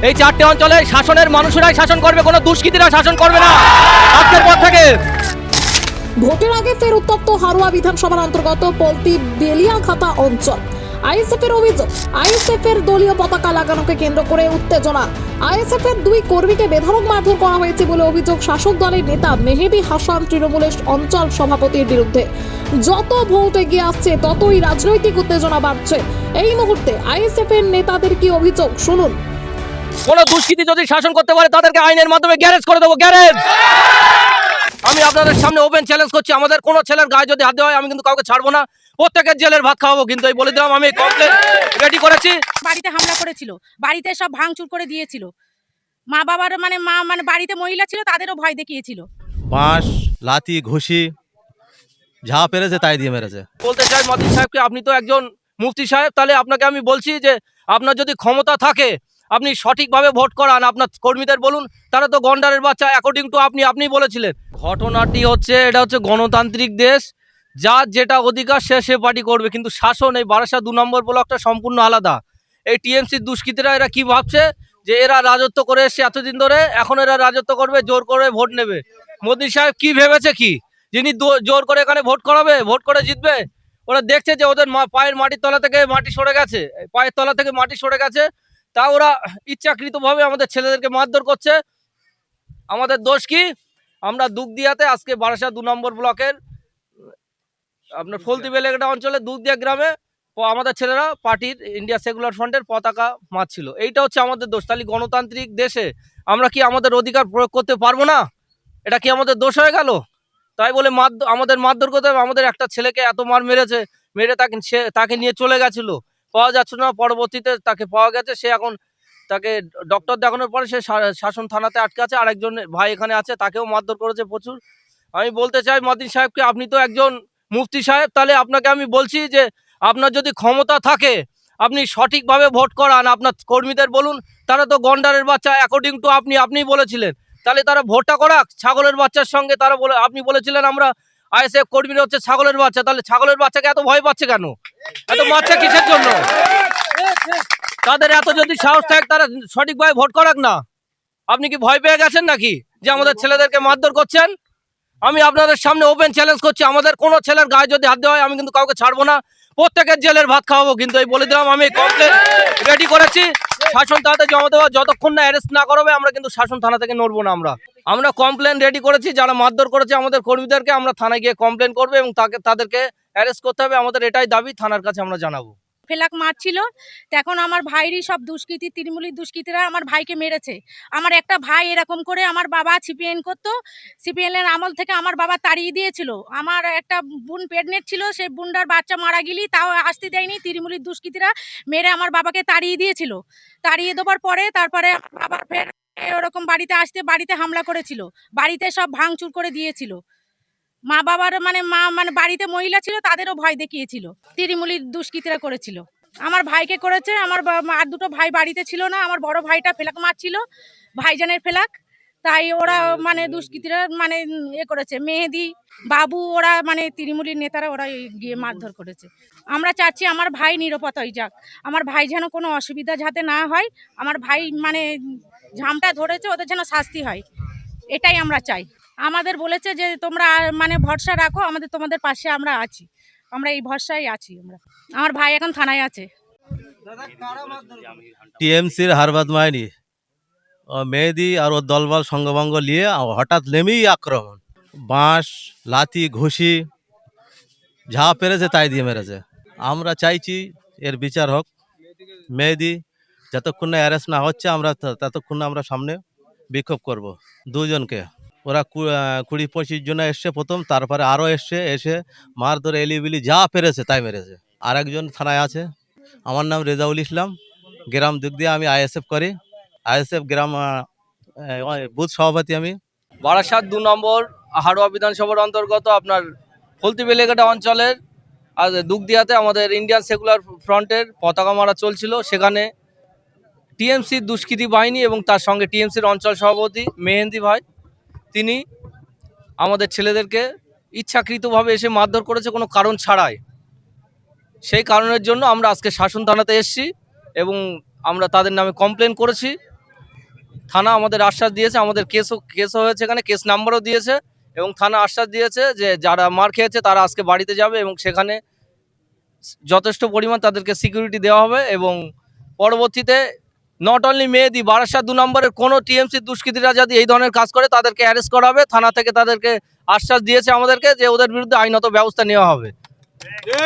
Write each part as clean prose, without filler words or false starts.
এই চারটে অঞ্চলে শাসনের মানুষেরাই শাসন করবে, কোনো দুষ্কৃতীরা শাসন করবে না আজকের পর থেকে। ভোটের আগে ফের উত্তপ্ত হারোয়া বিধানসভার অন্তর্গত পলতি বেলিয়াঘাটা অঞ্চল। আইএসএফ এর অভিযোগ, আইএসএফ এর দলীয় পতাকা লাগানোকে কেন্দ্র করে উত্তেজনা। আইএসএফ এর দুই কর্মীকে বেধড়ক মারধর করা হয়েছে বলে অভিযোগ শাসক দলের নেতা মেহেদী হাসান তৃণমূলের অঞ্চল সভাপতির বিরুদ্ধে। যত ভোট এগিয়ে আসছে ততই রাজনৈতিক উত্তেজনা বাড়ছে। এই মুহূর্তে আইএসএফ এর নেতাদের কি অভিযোগ শুনুন। কোনো দুষ্কৃতী যদি শাসন করতে পারে তাদেরকে আইনের মাধ্যমে গ্যারেজ করে দেবো, গ্যারেজ। আমি আপনাদের সামনে ওপেন চ্যালেঞ্জ করছি, আমাদের কোনো ছেলের গায়ে যদি হাত দেওয়া হয় আমি কিন্তু কাউকে ছাড়বো না, প্রত্যেকের জেলের ভাত খাওয়াবো। কিন্তু এই বলে দিলাম, আমি কমপ্লেন রেডি করেছি। বাড়িতে হামলা করেছিল, বাড়িতে সব ভাঙচুর করে দিয়েছিল। মা বাবার মানে বাড়িতে মহিলা ছিল, তাদেরও ভয় দেখিয়েছিল। বাঁশ লাথি ঘুষি যা পেরেছে তাই দিয়ে মেরেছে। বলতে চাই মতিন সাহেবকে, আপনি তো একজন মুফতি সাহেব, তাহলে আপনাকে আমি বলছি যে আপনার যদি ক্ষমতা থাকে আপনি সঠিকভাবে ভোট করান, আপনার কর্মীদের বলুন, তারা তো গন্ডারের বাচ্চা অ্যাকর্ডিং টু আপনি বলেছিলেন। ঘটনাটি হচ্ছে, এটা হচ্ছে গণতান্ত্রিক দেশ, যার যেটা অধিকার সে পার্টি করবে, কিন্তু শাসন এই বারাসা 2 নম্বর ব্লকটা সম্পূর্ণ আলাদা। এই টিএমসির দুষ্কৃতীরা এরা কি ভাবছে যে এরা রাজত্ব করে এসছে এতদিন ধরে, এখন এরা রাজত্ব করবে, জোর করে ভোট নেবে। মোদী সাহেব কি ভেবেছে কি, যিনি জোর করে এখানে ভোট করাবে, ভোট করে জিতবে? ওরা দেখছে যে ওদের পায়ের মাটির তলা থেকে মাটি সরে গেছে, পায়ের তলা থেকে মাটি সরে গেছে, তা ওরা ইচ্ছাকৃতভাবে আমাদের ছেলেদেরকে মারধর করছে। আমাদের দোষ কি? আমরা দুগদিয়াতে আজকে বারাসা 2 নম্বর ব্লকের আপনার ফলতি বেলেঘাটা অঞ্চলে দুগদিয়া গ্রামে আমাদের ছেলেরা পার্টির ইন্ডিয়া সেকুলার ফ্রন্টের পতাকা মারছিল। এইটা হচ্ছে আমাদের দোষ। তাহলে গণতান্ত্রিক দেশে আমরা কি আমাদের অধিকার প্রয়োগ করতে পারবো না? এটা কি আমাদের দোষ হয়ে গেল? তাই বলে আমাদের মারধর করতে হবে? আমাদের একটা ছেলেকে এত মার মেরেছে, মেরে তাকে নিয়ে চলে গেছিল, পাওয়া যাচ্ছিল না, পরবর্তীতে তাকে পাওয়া গেছে। সে এখন তাকে ডক্টর দেখানোর পরে সে শাসন থানাতে আটকে আছে। আরেকজন ভাই এখানে আছে, তাকেও মারধর করেছে প্রচুর। আমি বলতে চাই মতিন সাহেবকে, আপনি তো একজন মুফতি সাহেব, তাহলে আপনাকে আমি বলছি যে আপনার যদি ক্ষমতা থাকে আপনি সঠিকভাবে ভোট করান, আপনার কর্মীদের বলুন, তারা তো গন্ডারের বাচ্চা অ্যাকর্ডিং টু আপনিই বলেছিলেন, তাহলে তারা ভোটটা করাক ছাগলের বাচ্চার সঙ্গে। তারা আপনি বলেছিলেন আমরা আইএসএফ কর্মীরা হচ্ছে ছাগলের বাচ্চা, তাহলে ছাগলের বাচ্চাকে এত ভয় পাচ্ছে কেন? এত মারছে কিসের জন্য? তাদের এত যদি সাহস থাকে তারা সঠিকভাবে ভোট করাক না। আপনি কি ভয় পেয়ে গেছেন নাকি যে আমাদের ছেলেদেরকে মারধর করছেন? আমি আপনাদের সামনে ওপেন চ্যালেঞ্জ করছি, আমাদের কোনো ছেলের গায়ে যদি হাত দেওয়া হয় আমি কিন্তু কাউকে ছাড়বো না, প্রত্যেকের জেলের ভাত খাওয়াবো। কিন্তু এই বলে দিলাম, আমি কমপ্লেন রেডি করেছি, শাসন থানাতে জমা দেওয়া, যতক্ষণ না অ্যারেস্ট না করাবে আমরা কিন্তু শাসন থানা থেকে নড়বো না। আমরা কমপ্লেন রেডি করেছি, যারা মারধর করেছে আমাদের কর্মীদেরকে আমরা থানায় গিয়ে কমপ্লেন করবো এবং তাদেরকে অ্যারেস্ট করতে হবে। আমাদের এটাই দাবি, থানার কাছে আমরা জানাবো। ফেলাক মারছিল, তখন আমার ভাইরই সব দুষ্কৃতী, তৃণমূলের দুষ্কৃতীরা আমার ভাইকে মেরেছে। আমার একটা ভাই এরকম করে, আমার বাবা সিপিএন করতো, সিপিএন এর আমল থেকে আমার বাবা তাড়িয়ে দিয়েছিল। আমার একটা বোন প্রেগনেন্ট ছিল, সেই বোনটার বাচ্চা মারা গেলি তাও আসতে দেয়নি, তৃণমূলের দুষ্কৃতীরা মেরে আমার বাবাকে তাড়িয়ে দিয়েছিল। তাড়িয়ে দেওয়ার পরে তারপরে আবার ফের ওরকম বাড়িতে হামলা করেছিল, বাড়িতে সব ভাঙচুর করে দিয়েছিল। মা বাবার মানে বাড়িতে মহিলা ছিল, তাদেরও ভয় দেখিয়েছিল। তৃণমূলের দুষ্কৃতীরা করেছিল, আমার ভাইকে করেছে। আমার আর দুটো ভাই বাড়িতে ছিল না, আমার বড় ভাইটা ফেলাক মারছিল, ভাইজানের ফেলাক। তাই ওরা দুষ্কৃতীরা করেছে, মেহেদি বাবু, ওরা তৃণমূলের নেতারা ওরা গিয়ে মারধর করেছে। আমরা চাচ্ছি আমার ভাই নিরাপদ হয়ে যাক, আমার ভাই যেন কোনো অসুবিধা যাতে না হয়, আমার ভাই ঝামটা ধরেছে ওদের যেন শাস্তি হয়, এটাই আমরা চাই। আমাদের বলেছে যে তোমরা ভরসা রাখো, তোমাদের পাশে আমরা আছি, আমরা এই ভরসায় আছি। আমার ভাই এখন থানায় আছে। টিএমসির হারবাদ মাইনি ও মেহেদি আর ওর দলবল সঙ্গভঙ্গ নিয়ে হঠাৎ নেমেই আক্রমণ, বাঁশ লাথি ঘুষি যা পেরেছে তাই দিয়ে মেরেছে। আমরা চাইছি এর বিচার হোক। মেহেদি যতক্ষণ না অ্যারেস্ট না হচ্ছে আমরা ততক্ষণ আমরা সামনে বিক্ষোভ করব। দুজনকে ওরা 20-25 জন এসছে প্রথম, তারপরে আরও এসে মারধর এলিবিলি যা পেরেছে তাই মেরেছে। আর একজন থানায় আছে, আমার নাম রেজাউল ইসলাম, গ্রাম দিক দিয়ে আমি আইএসএফ করি, আইএসএফ গ্রাম বুথ সভাপতি আমি। বারাসাত 2 নম্বর হারোয়া বিধানসভার অন্তর্গত আপনার ফলতি বেলেঘাটা অঞ্চলের দুগদিয়াতে আমাদের ইন্ডিয়ান সেকুলার ফ্রন্টের পতাকা মারা চলছিল। সেখানে টিএমসির দুষ্কৃতী বাহিনী এবং তার সঙ্গে টিএমসির অঞ্চল সভাপতি মেহেন্দি ভাই, তিনি আমাদের ছেলেদেরকে ইচ্ছাকৃতভাবে এসে মারধর করেছে কোনো কারণ ছাড়াই। সেই কারণের জন্য আমরা আজকে শাসন থানাতে এসেছি এবং আমরা তাদের নামে কমপ্লেন করেছি থানা আমাদের আশ্বাস দিয়েছে, আমাদের কেসও হয়েছে, এখানে কেস নাম্বারও দিয়েছে এবং থানা আশ্বাস দিয়েছে যে যারা মার খেয়েছে তারা আজকে বাড়িতে যাবে এবং সেখানে যথেষ্ট পরিমাণ তাদেরকে সিকিউরিটি দেওয়া হবে এবং পরবর্তীতে নট অনলি মেহেদি, বারাসাত 2 নম্বরের কোনো টিএমসি দুষ্কৃতীরা যদি এই ধরনের কাজ করে তাদেরকে অ্যারেস্ট করা হবে। থানা থেকে তাদেরকে আশ্বাস দিয়েছে আমাদেরকে যে ওদের বিরুদ্ধে আইনত ব্যবস্থা নেওয়া হবে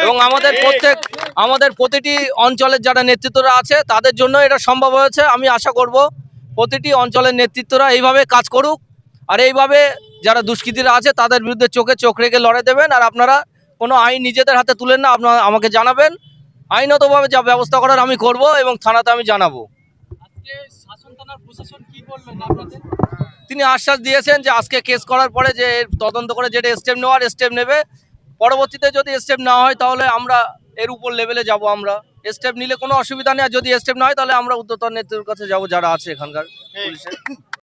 এবং আমাদের প্রতিটি অঞ্চলের যারা নেতৃত্বরা আছে তাদের জন্য এটা সম্ভব হয়েছে। আমি আশা করব প্রতিটি অঞ্চলের নেতৃত্বরা এইভাবে কাজ করুক আর এইভাবে যারা দুষ্কৃতীরা আছে তাদের বিরুদ্ধে চোখে চোখ রেখে লড়াই দেবেন। আর আপনারা কোনো আইন নিজেদের হাতে তুলেন না, আপনারা আমাকে জানাবেন, আইনতভাবে যা ব্যবস্থা করার আমি করব এবং থানাতে আমি জানাবো। তিনি আশ্বাস দিয়েছেন যে আজকে কেস করার পরে যে তদন্ত করে যেটা স্টেপ নেওয়ার স্টেপ নেবে, পরবর্তীতে যদি স্টেপ না হয় তাহলে আমরা এর উপর লেভেলে যাব। আমরা স্টেপ নিলে কোনো অসুবিধা নেই, আর যদি স্টেপ না হয় তাহলে আমরা উদ্যতন নেতৃত্বের কাছে যাব যারা আছে এখানকার পুলিশের।